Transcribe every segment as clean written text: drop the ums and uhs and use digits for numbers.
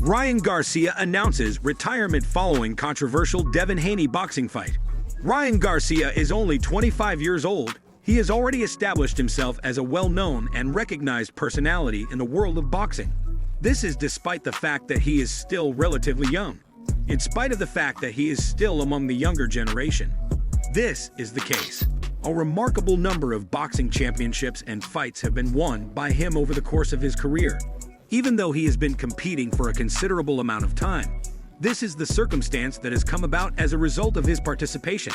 Ryan Garcia announces retirement following controversial Haney boxing fight. Ryan Garcia is only 25 years old. He has already established himself as a well-known and recognized personality in the world of boxing. This is despite the fact that he is still relatively young. In spite of the fact that he is still among the younger generation, this is the case. A remarkable number of boxing championships and fights have been won by him over the course of his career. Even though he has been competing for a considerable amount of time, this is the circumstance that has come about as a result of his participation.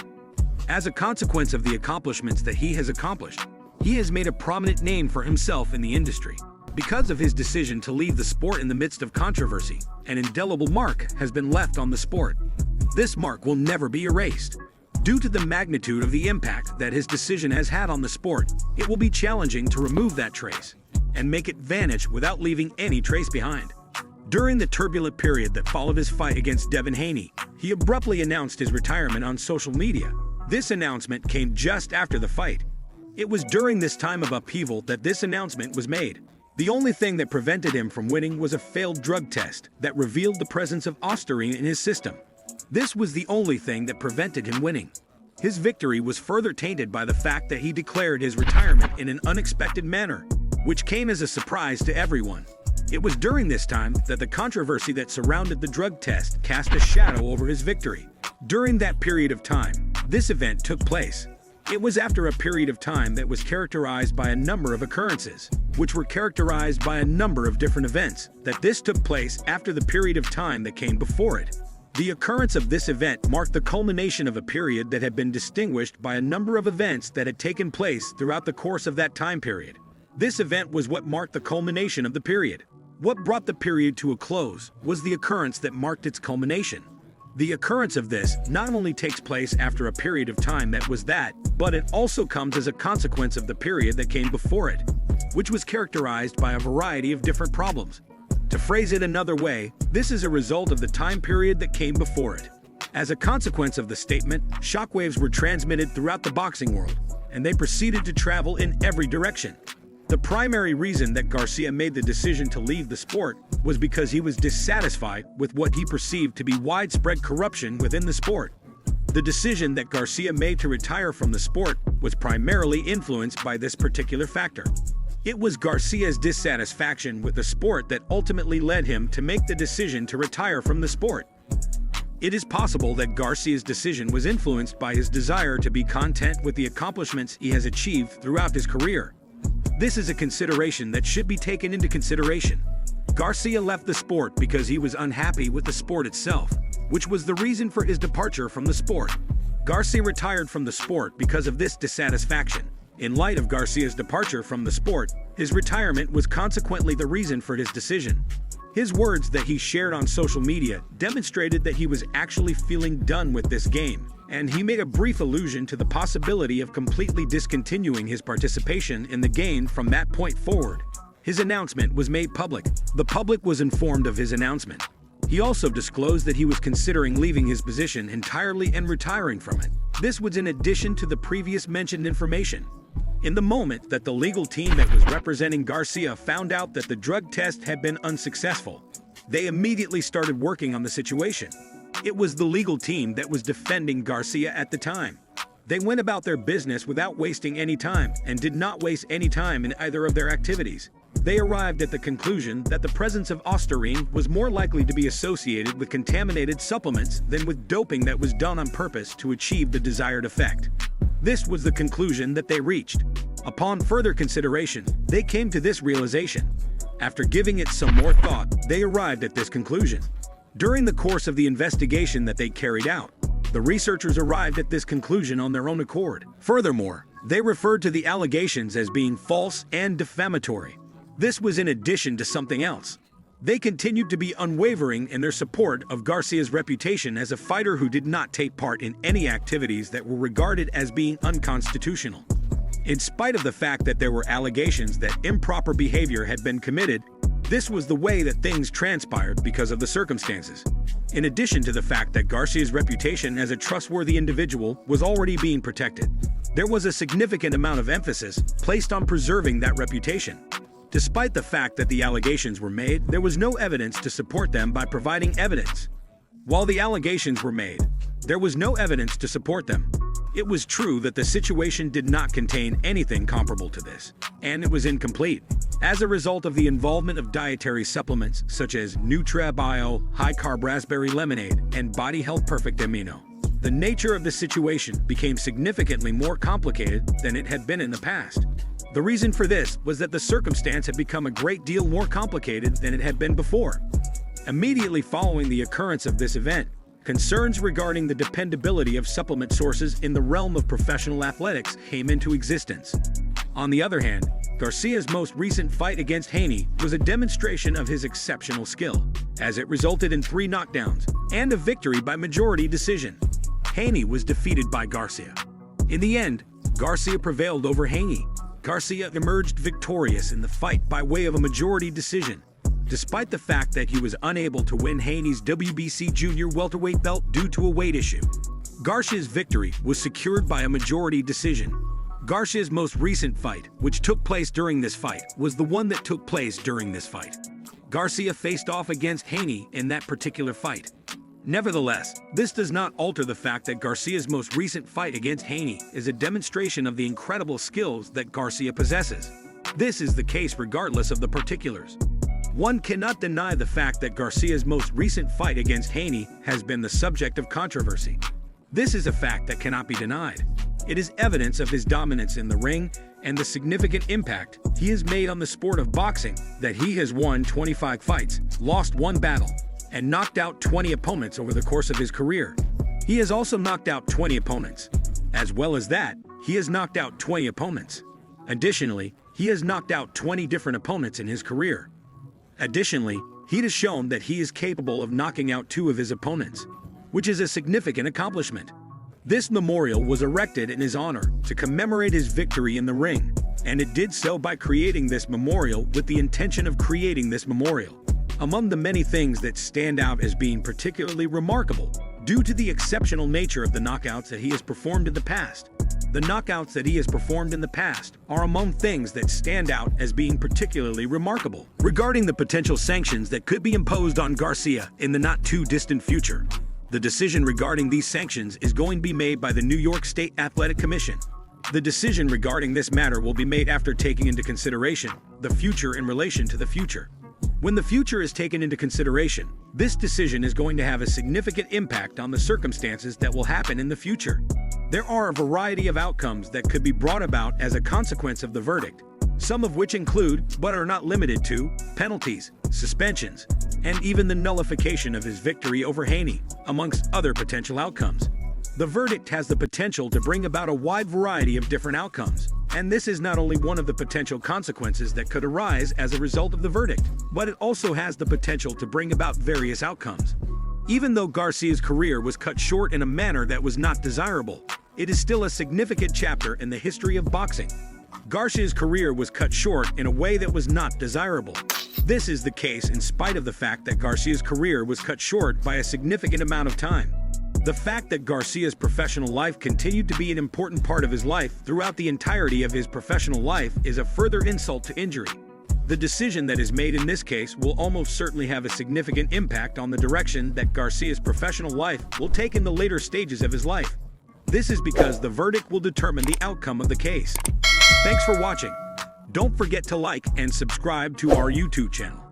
As a consequence of the accomplishments that he has accomplished, he has made a prominent name for himself in the industry. Because of his decision to leave the sport in the midst of controversy, an indelible mark has been left on the sport. This mark will never be erased. Due to the magnitude of the impact that his decision has had on the sport, it will be challenging to remove that trace and make it vanish without leaving any trace behind. During the turbulent period that followed his fight against Haney, he abruptly announced his retirement on social media. This announcement came just after the fight. It was during this time of upheaval that this announcement was made. The only thing that prevented him from winning was a failed drug test that revealed the presence of ostarine in his system. This was the only thing that prevented him winning. His victory was further tainted by the fact that he declared his retirement in an unexpected manner, which came as a surprise to everyone. It was during this time that the controversy that surrounded the drug test cast a shadow over his victory. During that period of time, this event took place. It was after a period of time that was characterized by a number of occurrences, which were characterized by a number of different events, that this took place after the period of time that came before it. The occurrence of this event marked the culmination of a period that had been distinguished by a number of events that had taken place throughout the course of that time period. This event was what marked the culmination of the period. What brought the period to a close was the occurrence that marked its culmination. The occurrence of this not only takes place after a period of time that was that, but it also comes as a consequence of the period that came before it, which was characterized by a variety of different problems. To phrase it another way, this is a result of the time period that came before it. As a consequence of the statement, shockwaves were transmitted throughout the boxing world, and they proceeded to travel in every direction. The primary reason that Garcia made the decision to leave the sport was because he was dissatisfied with what he perceived to be widespread corruption within the sport. The decision that Garcia made to retire from the sport was primarily influenced by this particular factor. It was Garcia's dissatisfaction with the sport that ultimately led him to make the decision to retire from the sport. It is possible that Garcia's decision was influenced by his desire to be content with the accomplishments he has achieved throughout his career. This is a consideration that should be taken into consideration. Garcia left the sport because he was unhappy with the sport itself, which was the reason for his departure from the sport. Garcia retired from the sport because of this dissatisfaction. In light of Garcia's departure from the sport, his retirement was consequently the reason for his decision. His words that he shared on social media demonstrated that he was actually feeling done with this game, and he made a brief allusion to the possibility of completely discontinuing his participation in the game from that point forward. His announcement was made public. The public was informed of his announcement. He also disclosed that he was considering leaving his position entirely and retiring from it. This was in addition to the previous mentioned information. In the moment that the legal team that was representing Garcia found out that the drug test had been unsuccessful, they immediately started working on the situation. It was the legal team that was defending Garcia at the time. They went about their business without wasting any time and did not waste any time in either of their activities. They arrived at the conclusion that the presence of ostarine was more likely to be associated with contaminated supplements than with doping that was done on purpose to achieve the desired effect. This was the conclusion that they reached. Upon further consideration, they came to this realization. After giving it some more thought, they arrived at this conclusion. During the course of the investigation that they carried out, the researchers arrived at this conclusion on their own accord. Furthermore, they referred to the allegations as being false and defamatory. This was in addition to something else. They continued to be unwavering in their support of Garcia's reputation as a fighter who did not take part in any activities that were regarded as being unconstitutional. In spite of the fact that there were allegations that improper behavior had been committed, this was the way that things transpired because of the circumstances. In addition to the fact that Garcia's reputation as a trustworthy individual was already being protected, there was a significant amount of emphasis placed on preserving that reputation. Despite the fact that the allegations were made, there was no evidence to support them by providing evidence. While the allegations were made, there was no evidence to support them. It was true that the situation did not contain anything comparable to this, and it was incomplete. As a result of the involvement of dietary supplements such as NutraBio, high-carb raspberry lemonade, and Body Health Perfect Amino, the nature of the situation became significantly more complicated than it had been in the past. The reason for this was that the circumstance had become a great deal more complicated than it had been before. Immediately following the occurrence of this event, concerns regarding the dependability of supplement sources in the realm of professional athletics came into existence. On the other hand, Garcia's most recent fight against Haney was a demonstration of his exceptional skill, as it resulted in 3 knockdowns and a victory by majority decision. Haney was defeated by Garcia. In the end, Garcia prevailed over Haney. Garcia emerged victorious in the fight by way of a majority decision, despite the fact that he was unable to win Haney's WBC junior welterweight belt due to a weight issue. Garcia's victory was secured by a majority decision. Garcia's most recent fight, which took place during this fight, was the one that took place during this fight. Garcia faced off against Haney in that particular fight. Nevertheless, this does not alter the fact that Garcia's most recent fight against Haney is a demonstration of the incredible skills that Garcia possesses. This is the case regardless of the particulars. One cannot deny the fact that Garcia's most recent fight against Haney has been the subject of controversy. This is a fact that cannot be denied. It is evidence of his dominance in the ring and the significant impact he has made on the sport of boxing that he has won 25 fights, lost 1 battle, and knocked out 20 opponents over the course of his career. He has also knocked out 20 opponents. As well as that, he has knocked out 20 opponents. Additionally, he has knocked out 20 different opponents in his career. Additionally, he has shown that he is capable of knocking out 2 of his opponents, which is a significant accomplishment. This memorial was erected in his honor to commemorate his victory in the ring, and it did so by creating this memorial with the intention of creating this memorial. Among the many things that stand out as being particularly remarkable, due to the exceptional nature of the knockouts that he has performed in the past. The knockouts that he has performed in the past are among things that stand out as being particularly remarkable. Regarding the potential sanctions that could be imposed on Garcia in the not-too-distant future, the decision regarding these sanctions is going to be made by the New York State Athletic Commission. The decision regarding this matter will be made after taking into consideration the future in relation to the future. When the future is taken into consideration, this decision is going to have a significant impact on the circumstances that will happen in the future. There are a variety of outcomes that could be brought about as a consequence of the verdict, some of which include, but are not limited to, penalties, suspensions, and even the nullification of his victory over Haney, amongst other potential outcomes. The verdict has the potential to bring about a wide variety of different outcomes, and this is not only one of the potential consequences that could arise as a result of the verdict, but it also has the potential to bring about various outcomes. Even though Garcia's career was cut short in a manner that was not desirable, it is still a significant chapter in the history of boxing. Garcia's career was cut short in a way that was not desirable. This is the case in spite of the fact that Garcia's career was cut short by a significant amount of time. The fact that Garcia's professional life continued to be an important part of his life throughout the entirety of his professional life is a further insult to injury. The decision that is made in this case will almost certainly have a significant impact on the direction that Garcia's professional life will take in the later stages of his life. This is because the verdict will determine the outcome of the case. Thanks for watching. Don't forget to like and subscribe to our YouTube channel.